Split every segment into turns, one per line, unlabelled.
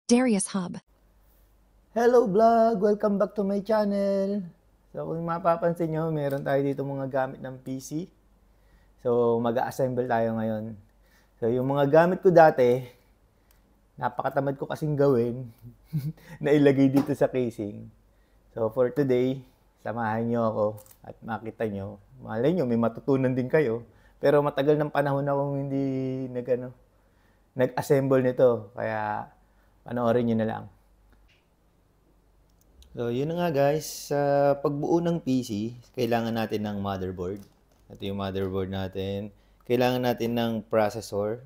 Darius Hub.
Hello vlog! Welcome back to my channel. So kung mapapansin nyo, meron tayo dito mga gamit ng PC. So mag-assemble tayo ngayon. So yung mga gamit ko dati, napakatamad ko kasing gawin na ilagay dito sa casing. So for today, samahan nyo ako at makita nyo. Malay nyo, may matutunan din kayo. Pero matagal ng panahon akong hindi nag-assemble nito. Kaya panoorin nyo na lang. So, yun na nga guys, sa pagbuo ng PC, kailangan natin ng motherboard. Ito yung motherboard natin. Kailangan natin ng processor.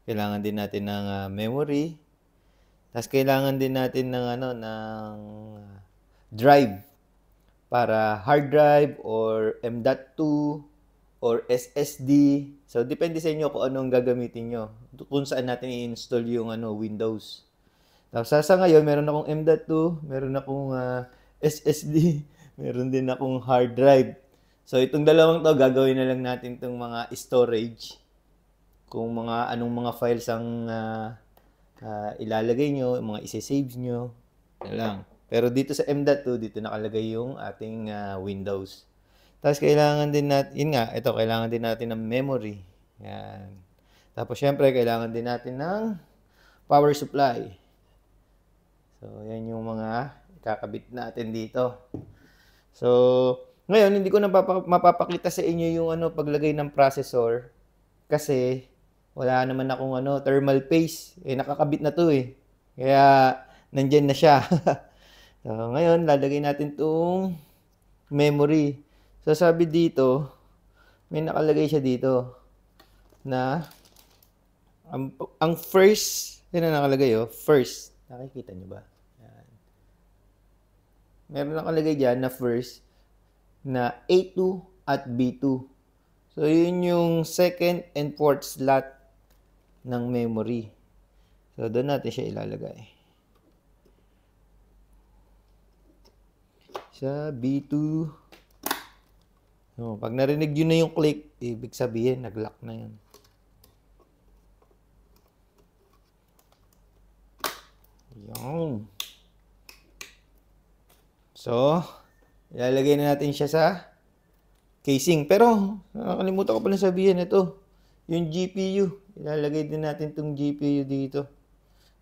Kailangan din natin ng memory. Tapos kailangan din natin ng drive para hard drive or M.2 or SSD. So, depende sa inyo kung anong gagamitin nyo. Kung saan natin i-install yung Windows. Tapos sa ngayon, meron akong M.2, meron akong SSD, meron din akong hard drive. So itong dalawang to, gagawin na lang natin itong mga storage. Kung anong mga files ang ilalagay nyo, mga isi-save nyo, na lang. Pero dito sa M.2, dito nakalagay yung ating Windows. Tapos kailangan din natin, yun nga, ito, kailangan din natin ng memory. Yan. Tapos syempre, kailangan din natin ng power supply. So, yan yung mga ikakabit natin dito. So, ngayon, hindi ko na mapapakita sa inyo yung paglagay ng processor kasi wala naman akong thermal paste. Nakakabit na to eh. Kaya, nandyan na siya. So, ngayon, lalagay natin itong memory. So, sabi dito, may nakalagay siya dito na ang first, yun na nakalagay first. Nakikita nyo ba? Meron nakalagay dyan na first na A2 at B2. So, yun yung second and fourth slot ng memory. So, doon natin siya ilalagay. Sa B2. So, pag narinig yun na yung click, ibig sabihin, nag-lock na yun. Yung. So, ilalagay na natin siya sa casing. Pero, nakalimutan ko pala sabihin ito. Yung GPU. Ilalagay din natin itong GPU dito.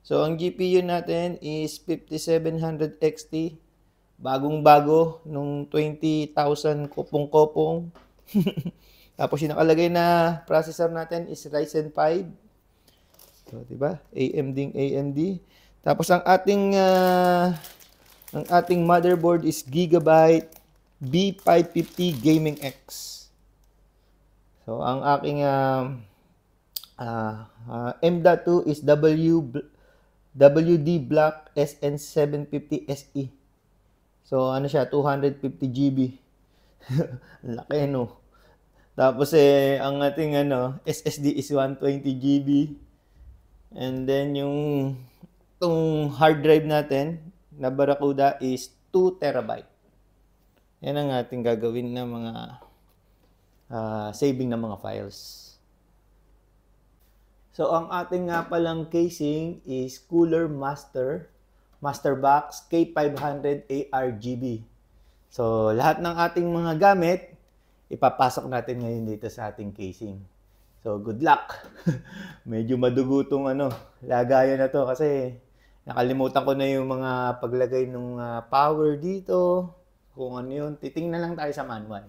So, ang GPU natin is 5700 XT. Bagong-bago. Nung 20,000 kopong-kopong. Tapos, yung nakalagay na processor natin is Ryzen 5. So, diba? AMD. Tapos, ang ating motherboard is Gigabyte B550 Gaming X. So, ang aking M.2 is WD Black SN750 SE. So, ano siya, 250 GB. Laki, no? Tapos, ang ating SSD is 120 GB. And then, itong hard drive natin, na Barracuda is 2 terabyte. Yan ang ating gagawin na mga saving ng mga files. So, ang ating nga palang casing is Cooler Masterbox K500 ARGB. So, lahat ng ating mga gamit, ipapasok natin ngayon dito sa ating casing. So, good luck! Medyo madugo itong lagayan na to kasi nakalimutan ko na yung mga paglagay ng power dito. Kung ano yun. Titingnan lang tayo sa manual.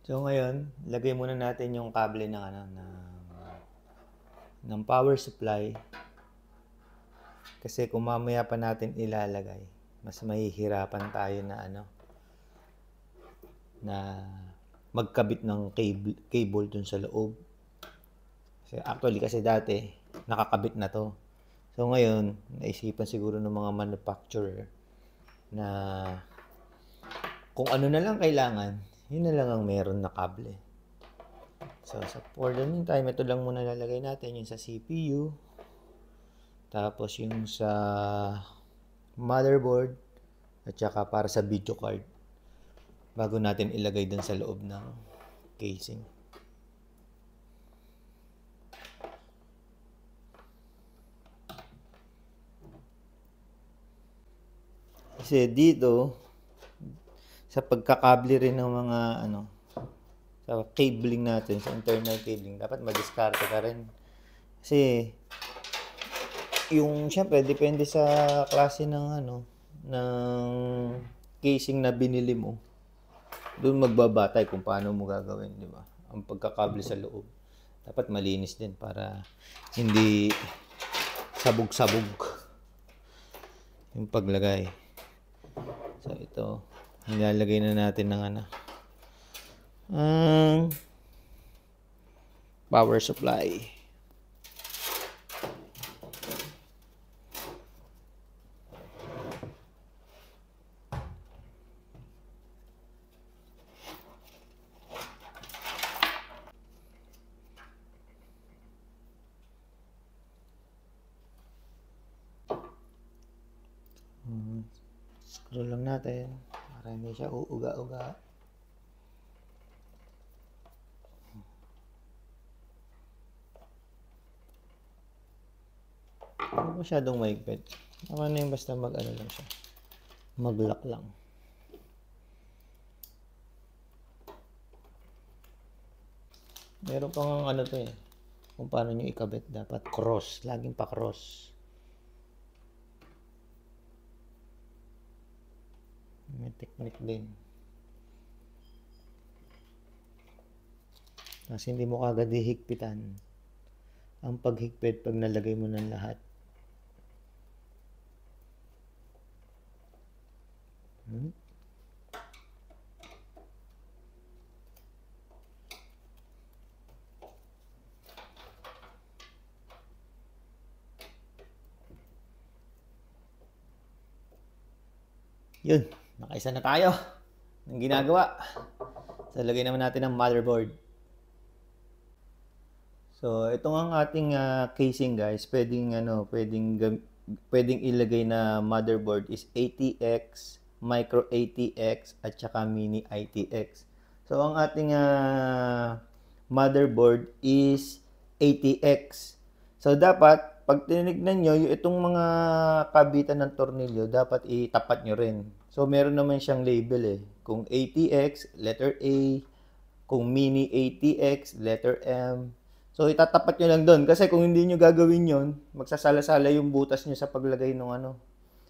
So ngayon, lagay muna natin yung kable ng power supply. Kasi kung mamaya pa natin ilalagay, mas mahihirapan tayo na magkabit ng cable dun sa loob. Kasi dati, nakakabit na to. So ngayon, naisipan siguro ng mga manufacturer na kung ano na lang kailangan, yun na lang ang meron na kable. So for the meantime, ito lang muna lalagay natin yung sa CPU. Tapos yung sa motherboard at saka para sa video card bago natin ilagay dun sa loob ng casing. Kasi dito, sa pagkakable rin ng mga ano, sa cabling natin, sa internal cabling, dapat madiskarte ka rin. Kasi, yung syempre, depende sa klase ng ano, ng casing na binili mo. Doon magbabatay kung paano mo gagawin, di ba? Ang pagkakable sa loob. Dapat malinis din para hindi sabog-sabog yung paglagay. So, ito. Nilalagay na natin ng ano. Ang power supply. Screw lang natin para hindi siya uuga-uga. Hindi masyadong mahigpit. Ako na yung basta mag-ano lang siya. Mag-lock lang. Meron pang ano to eh. Kung paano nyo ikabit. Dapat cross. Laging pa cross. May technique din. Kasi hindi mo kagad hihigpitan. Ang paghigpit pag nalagay mo ng lahat. Yun, nakaisa na tayo ng ginagawa. So, lagay naman natin ang motherboard. So, ito ang ating casing guys. Pwedeng ilagay na motherboard is ATX, Micro ATX, at saka Mini ITX. So, ang ating motherboard is ATX. So, dapat pag tinignan nyo, yung itong mga kabitan ng tornilyo, dapat itapat nyo rin. So, meron naman siyang label eh. Kung ATX, letter A. Kung Mini ATX, letter M. So, itatapat nyo lang doon. Kasi kung hindi nyo gagawin yon, magsasala-sala yung butas nyo sa paglagay ng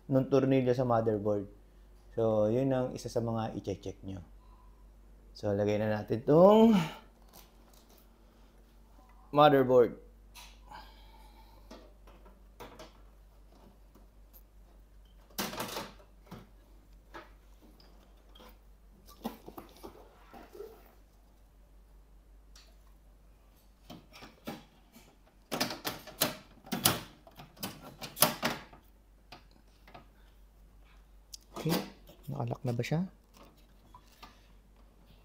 nung tornilyo sa motherboard. So, yun ang isa sa mga i-check nyo. So, lagay na natin itong motherboard. Okay, nakalock na ba siya?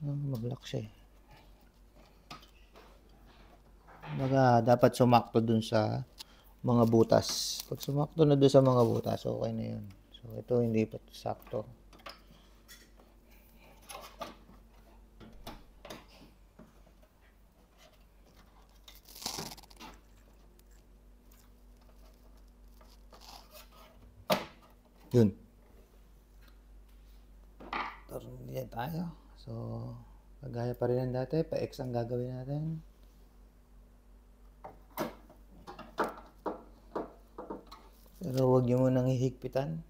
Mag-lock siya eh. Dapat sumakto dun sa mga butas. Pag sumakto na dun sa mga butas, okay na yun. So, ito hindi pa sakto. Yun. Tornilyo tayo. So, kagaya pa rin ng dati, pa-X ang gagawin natin. Pero huwag nyo munang hihigpitan.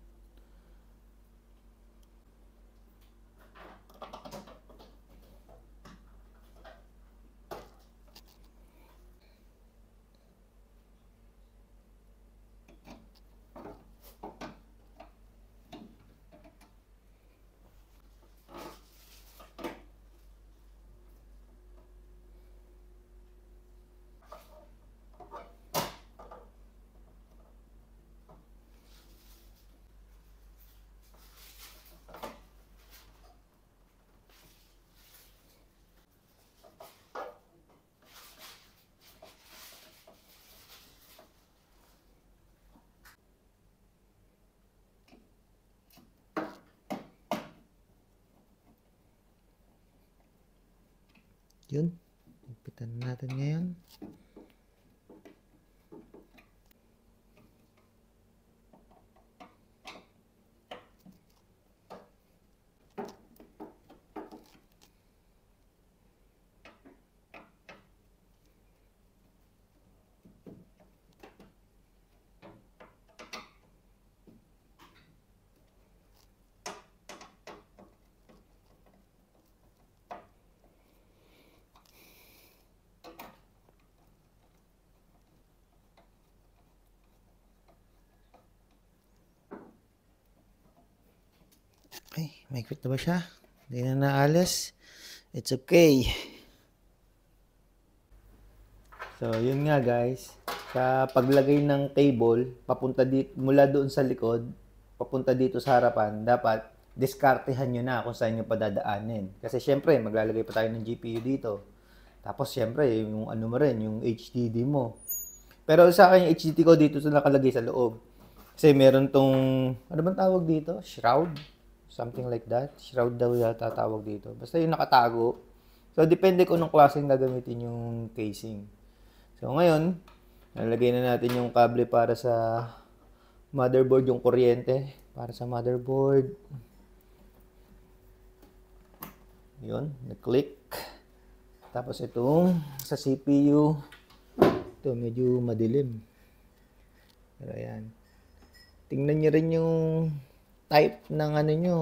Yun. Higpitan natin ngayon. Ay, mahigpit na ba siya? Hindi na naalis. It's okay. So, yun nga guys. Sa paglagay ng cable, papunta dito, mula doon sa likod, papunta dito sa harapan, dapat diskartehan nyo na kung saan nyo padadaanin. Kasi syempre, maglalagay pa tayo ng GPU dito. Tapos syempre, yung ano mo rin, yung HDD mo. Pero sa akin, yung HDD ko dito sa nakalagay sa loob. Kasi meron tong, ano bang tawag dito? Shroud? Something like that. Shroud daw yata tawag dito. Basta yung nakatago. So, depende kung anong klaseng gagamitin yung casing. So, ngayon, nalagay na natin yung kable para sa motherboard, yung kuryente. Para sa motherboard. Yun, na-click. Tapos itong sa CPU. Ito, medyo madilim. Pero ayan. Tingnan nyo rin yung type ng ano nyo.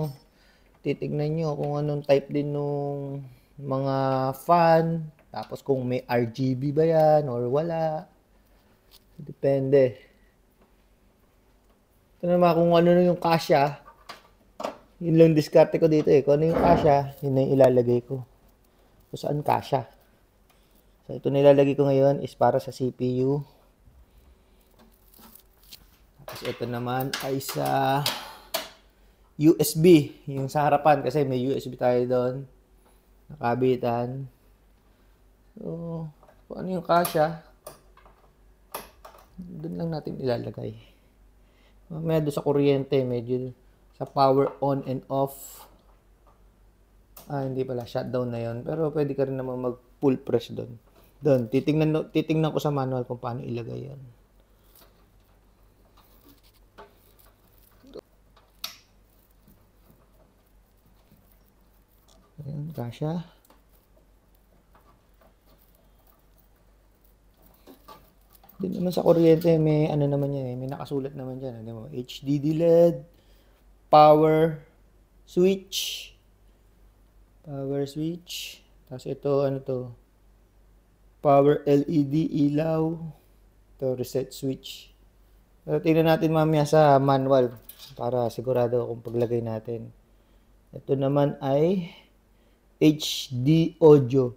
Titignan nyo kung anong type din nung mga fan. Tapos kung may RGB ba yan or wala. Depende. Ito naman kung ano na yung kasya. Yun lang diskarte ko dito eh. Kung ano yung kasya, yun na yung ilalagay ko. Kung saan kasya. So ito nilalagay ko ngayon is para sa CPU. Tapos ito naman ay sa USB. Yung sa harapan kasi may USB tayo doon. Nakabitan. So, kung ano yung kasya, doon lang natin ilalagay. Mamaya doon sa kuryente, medyo sa power on and off. Hindi pala, shutdown na yon. Pero pwede ka rin naman mag full press doon. Doon, titingnan ko sa manual kung paano ilagay yan. Ayan, kasya. Din naman sa kuryente, may ano naman yan, may nakasulat naman dyan. Ano mo, HDD LED, power switch. Power switch. Tapos ito, ano to? Power LED, ilaw. Ito, reset switch. Pero tingnan natin mamaya sa manual para sigurado kung paglagay natin. Ito naman ay HD audio.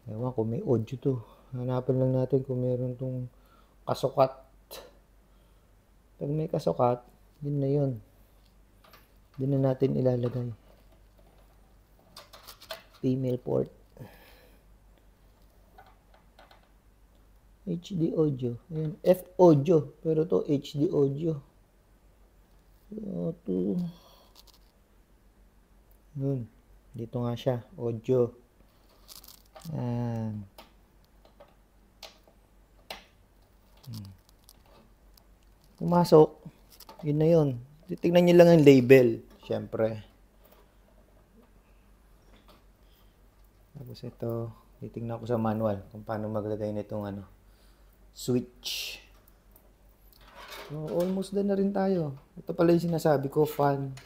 Ewan kung may audio to. Hanapan lang natin kung meron tong kasukat. Pag may kasukat, din na yun. Din na natin ilalagay. Female port. HD audio. Ayan, F audio. Pero to HD audio. So, to. Yun. Dito nga siya. Audio. Ayan. Pumasok. Yun na yun. Titignan nyo lang ang label. Siyempre. Tapos ito. Titignan ko sa manual kung paano maglagay nitong ano, switch. So, almost done na rin tayo. Ito pala yung sinasabi ko, fan.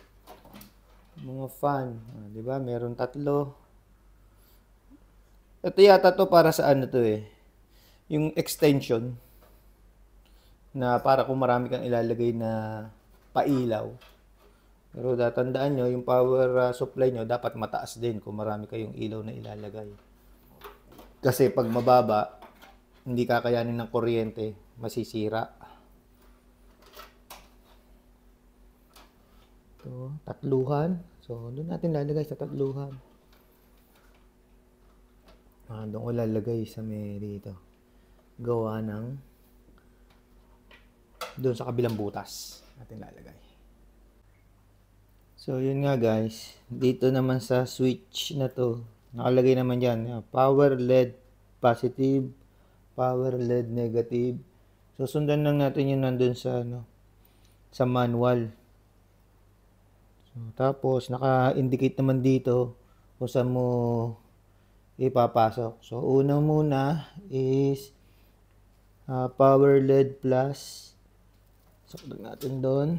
Mga fan. Diba? Meron tatlo. Ito yata to para sa ano to eh. Yung extension. Na para kung marami kang ilalagay na pailaw. Pero tatandaan nyo, yung power supply nyo dapat mataas din kung marami kayong ilaw na ilalagay. Kasi pag mababa, hindi kakayanin ng kuryente, masisira. Ito, tatluhan. So, doon natin lalagay sa tatluhan. Doon ko lalagay sa may dito. Gawa ng doon sa kabilang butas natin lalagay. So, yun nga guys. Dito naman sa switch na to, nakalagay naman dyan. Power LED positive, power LED negative. So, sundan lang natin yun nandun sa, ano, sa manual. So, tapos, naka-indicate naman dito kung saan mo ipapasok. So, unang muna is power LED plus. Sakdag natin doon.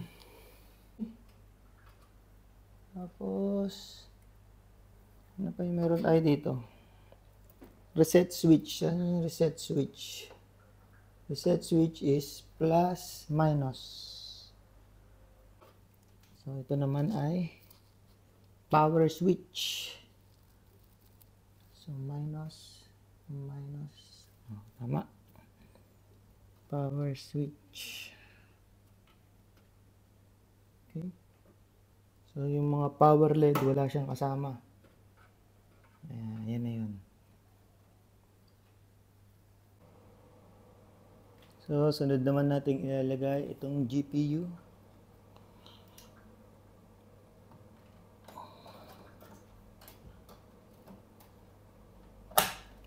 Tapos, ano pa yung meron tayo dito? Reset switch. Ano yung reset switch? Reset switch is plus, minus. So, ito naman ay power switch. So, minus. Oh, tama. Power switch. Okay. So, yung mga power LED, wala siyang kasama. Ayan, yan na yun. So, sunod naman natin ilalagay itong GPU.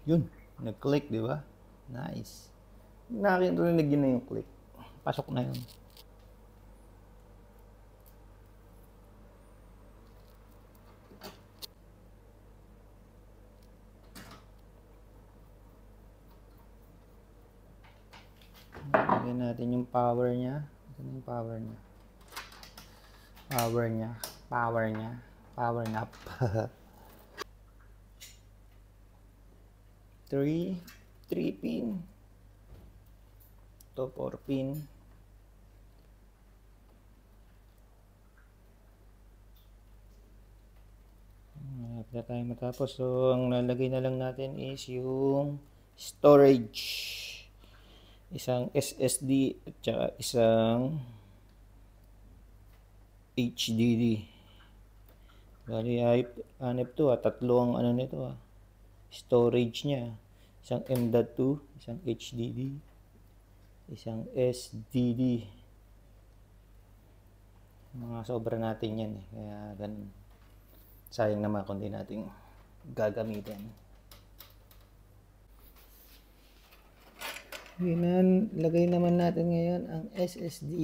Yun, nag-click, di ba? Nice. Nakarinig yun na yung click. Pasok na yun. Lagyan natin yung power niya. Ito na yung power niya. Power nap. 3 pin. Ito 4 pin. Malapit na tayo matapos. So, ang nalagay na lang natin is yung storage. Isang SSD at saka isang HDD. Bali ay hanap to tatlo ang ano nito storage niya. Isang M.2, isang HDD, isang SDD. Mga sobra natin yan kaya ganun. Sayang naman kung di natin gagamitin. Yan, lagay naman natin ngayon ang SSD.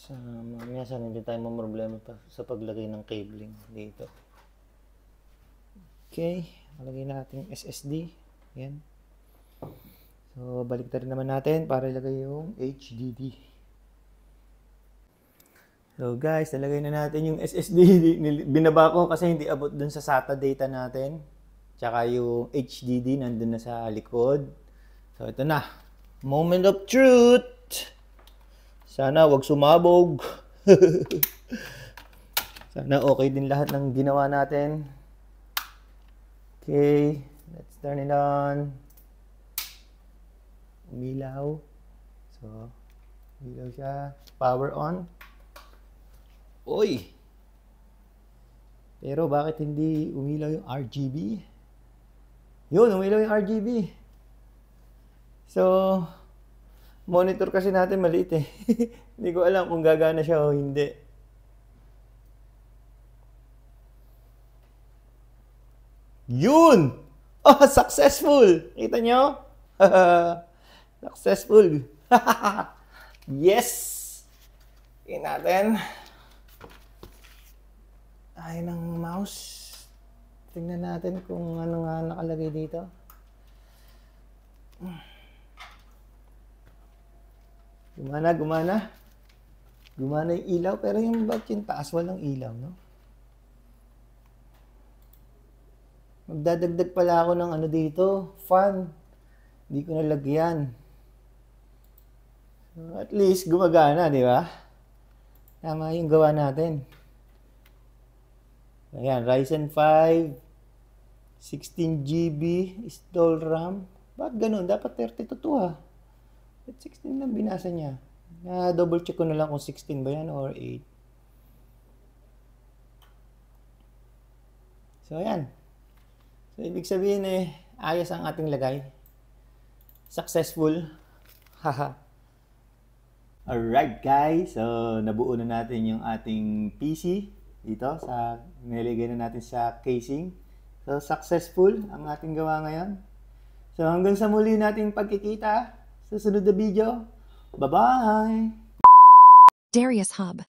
Mamaya sana hindi tayo problema pa sa paglagay ng cabling dito. Okay, lagay natin SSD. Yan. So, baliktarin naman natin para ilagay yung HDD. So guys, nalagay na natin yung SSD. Binaba ko kasi hindi abot dun sa SATA data natin. Tsaka yung HDD nandun na sa likod. So ito na. Moment of truth. Sana wag sumabog. Sana okay din lahat ng ginawa natin. Okay. Let's turn it on. Umilaw. So, umilaw siya. Power on. Oy! Pero bakit hindi umilaw yung RGB? Yun, umilaw yung RGB. So, monitor kasi natin maliit eh. Hindi ko alam kung gagana siya o hindi. Yun! Oh, successful! Kita nyo? Successful. Yes! Tingnan natin. Ay ng mouse. Tingnan natin kung ano nga nakalagay dito. Gumana. Gumana yung ilaw. Pero yung ba't yung taas walang ilaw, no? Magdadagdag pala ako ng ano dito. Fan. Hindi ko nalagyan. So, at least gumagana, di ba? Tama yung gawa natin. Ayan, Ryzen 5, 16GB install RAM. Bakit ganun? Dapat 32 to Ba't 16 lang binasa niya? Double check ko na lang kung 16 ba yan or 8. So, ayan. So, ibig sabihin ayos ang ating lagay. Successful. Haha. Alright guys, so nabuo na natin yung ating PC dito nilagay na natin sa casing. So successful ang ating gawa ngayon. So hanggang sa muli nating pagkikita sa sunod na video. Bye-bye!
Darius Hub.